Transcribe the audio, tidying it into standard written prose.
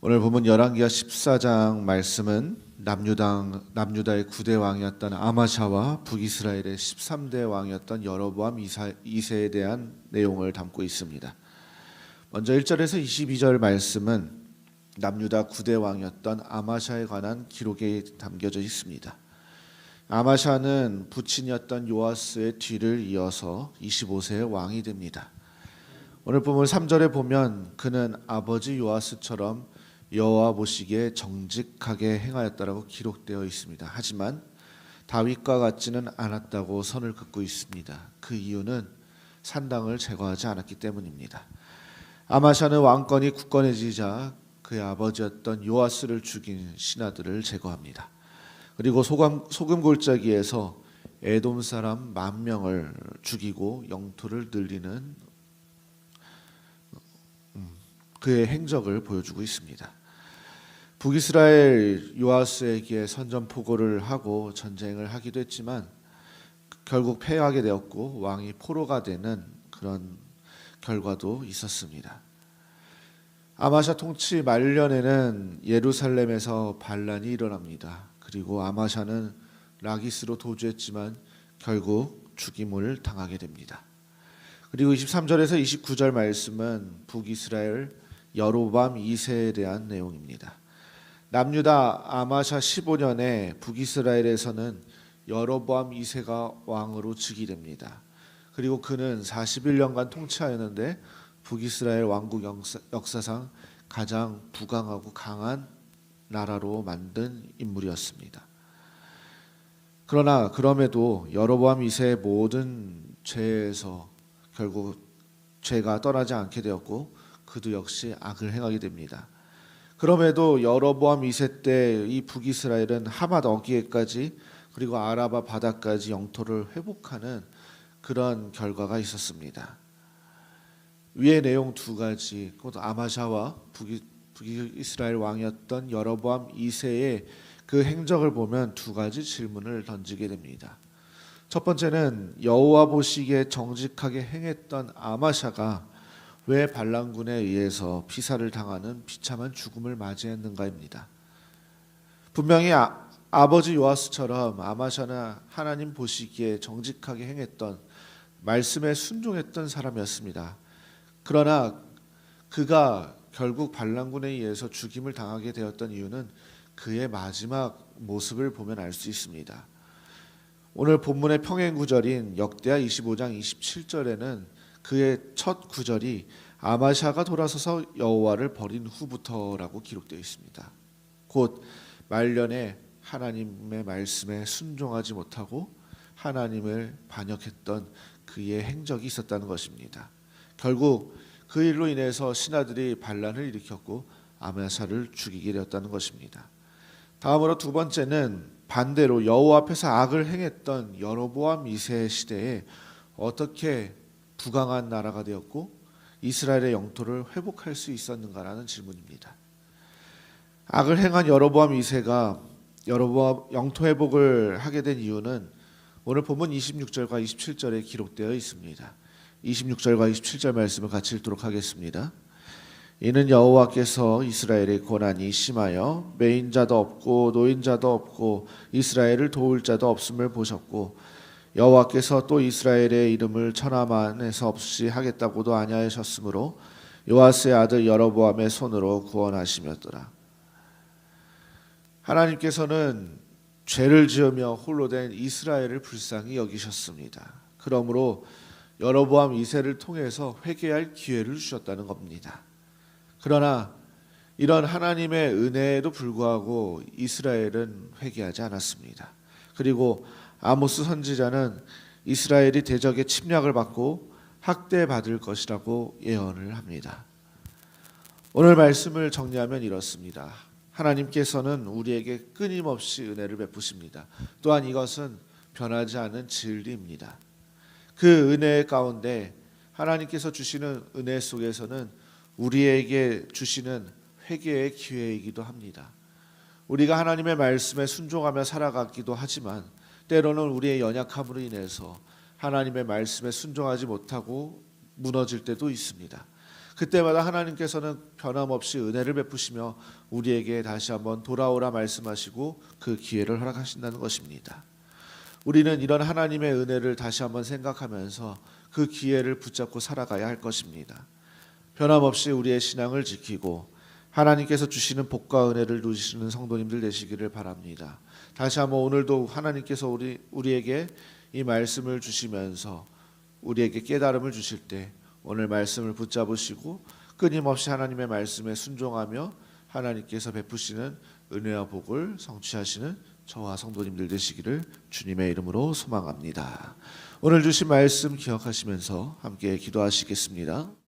오늘 본문 열왕기하 14장 말씀은 남유다의 9대 왕이었던 아마샤와 북이스라엘의 13대 왕이었던 여로보암 2세에 대한 내용을 담고 있습니다. 먼저 1절에서 22절 말씀은 남유다 9대 왕이었던 아마샤에 관한 기록이 담겨져 있습니다. 아마샤는 부친이었던 요아스의 뒤를 이어서 25세의 왕이 됩니다. 오늘 본문 3절에 보면 그는 아버지 요아스처럼 여호와 보시기에 정직하게 행하였다라고 기록되어 있습니다. 하지만 다윗과 같지는 않았다고 선을 긋고 있습니다. 그 이유는 산당을 제거하지 않았기 때문입니다. 아마샤는 왕권이 굳건해지자 그의 아버지였던 요아스를 죽인 신하들을 제거합니다. 그리고 소금 골짜기에서 에돔 사람 10,000명을 죽이고 영토를 늘리는 그의 행적을 보여주고 있습니다. 북이스라엘 요아스에게 선전포고를 하고 전쟁을 하기도 했지만 결국 패하게 되었고 왕이 포로가 되는 그런 결과도 있었습니다. 아마샤 통치 말년에는 예루살렘에서 반란이 일어납니다. 그리고 아마샤는 라기스로 도주했지만 결국 죽임을 당하게 됩니다. 그리고 23절에서 29절 말씀은 북이스라엘 여로보암 2세에 대한 내용입니다. 남유다 아마샤 15년에 북이스라엘에서는 여로보암 2세가 왕으로 즉위됩니다. 그리고 그는 41년간 통치하였는데 북이스라엘 왕국 역사상 가장 부강하고 강한 나라로 만든 인물이었습니다. 그러나 그럼에도 여로보암 2세의 모든 죄에서 결국 죄가 떠나지 않게 되었고 그도 역시 악을 행하게 됩니다. 그럼에도 여로보암 2세 때 이 북이스라엘은 하맛 어귀에까지 그리고 아라바 바다까지 영토를 회복하는 그런 결과가 있었습니다. 위의 내용 두 가지, 곧 아마샤와 북이스라엘 왕이었던 여로보암 2세의 그 행적을 보면 두 가지 질문을 던지게 됩니다. 첫 번째는 여호와 보시기에 정직하게 행했던 아마샤가 왜 반란군에 의해서 피살을 당하는 비참한 죽음을 맞이했는가입니다. 분명히 아버지 요아스처럼 아마샤는 하나님 보시기에 정직하게 행했던 말씀에 순종했던 사람이었습니다. 그러나 그가 결국 반란군에 의해서 죽임을 당하게 되었던 이유는 그의 마지막 모습을 보면 알 수 있습니다. 오늘 본문의 평행 구절인 역대하 25장 27절에는 그의 첫 구절이 아마샤가 돌아서서 여호와를 버린 후부터라고 기록되어 있습니다. 곧 말년에 하나님의 말씀에 순종하지 못하고 하나님을 반역했던 그의 행적이 있었다는 것입니다. 결국 그 일로 인해서 신하들이 반란을 일으켰고 아마샤를 죽이게 되었다는 것입니다. 다음으로 두 번째는 반대로 여호와 앞에서 악을 행했던 여로보암 2세 시대에 어떻게 부강한 나라가 되었고 이스라엘의 영토를 회복할 수 있었는가라는 질문입니다. 악을 행한 여로보암 2세가 여로보암 영토 회복을 하게 된 이유는 오늘 본문 26절과 27절에 기록되어 있습니다. 26절과 27절 말씀을 같이 읽도록 하겠습니다. 이는 여호와께서 이스라엘의 고난이 심하여 매인자도 없고 노인자도 없고 이스라엘을 도울 자도 없음을 보셨고 여호와께서 또 이스라엘의 이름을 천하만에서 없이 하겠다고도 아니하셨으므로 요아스의 아들 여로보암의 손으로 구원하시며더라. 하나님께서는 죄를 지으며 홀로 된 이스라엘을 불쌍히 여기셨습니다. 그러므로 여로보암 2세를 통해서 회개할 기회를 주셨다는 겁니다. 그러나 이런 하나님의 은혜에도 불구하고 이스라엘은 회개하지 않았습니다. 그리고 아모스 선지자는 이스라엘이 대적의 침략을 받고 학대받을 것이라고 예언을 합니다. 오늘 말씀을 정리하면 이렇습니다. 하나님께서는 우리에게 끊임없이 은혜를 베푸십니다. 또한 이것은 변하지 않은 진리입니다. 그 은혜 가운데 하나님께서 주시는 은혜 속에서는 우리에게 주시는 회개의 기회이기도 합니다. 우리가 하나님의 말씀에 순종하며 살아가기도 하지만 때로는 우리의 연약함으로 인해서 하나님의 말씀에 순종하지 못하고 무너질 때도 있습니다. 그때마다 하나님께서는 변함없이 은혜를 베푸시며 우리에게 다시 한번 돌아오라 말씀하시고 그 기회를 허락하신다는 것입니다. 우리는 이런 하나님의 은혜를 다시 한번 생각하면서 그 기회를 붙잡고 살아가야 할 것입니다. 변함없이 우리의 신앙을 지키고 하나님께서 주시는 복과 은혜를 누리시는 성도님들 되시기를 바랍니다. 다시 한번 오늘도 하나님께서 우리에게 이 말씀을 주시면서 우리에게 깨달음을 주실 때 오늘 말씀을 붙잡으시고 끊임없이 하나님의 말씀에 순종하며 하나님께서 베푸시는 은혜와 복을 성취하시는 저와 성도님들 되시기를 주님의 이름으로 소망합니다. 오늘 주신 말씀 기억하시면서 함께 기도하시겠습니다.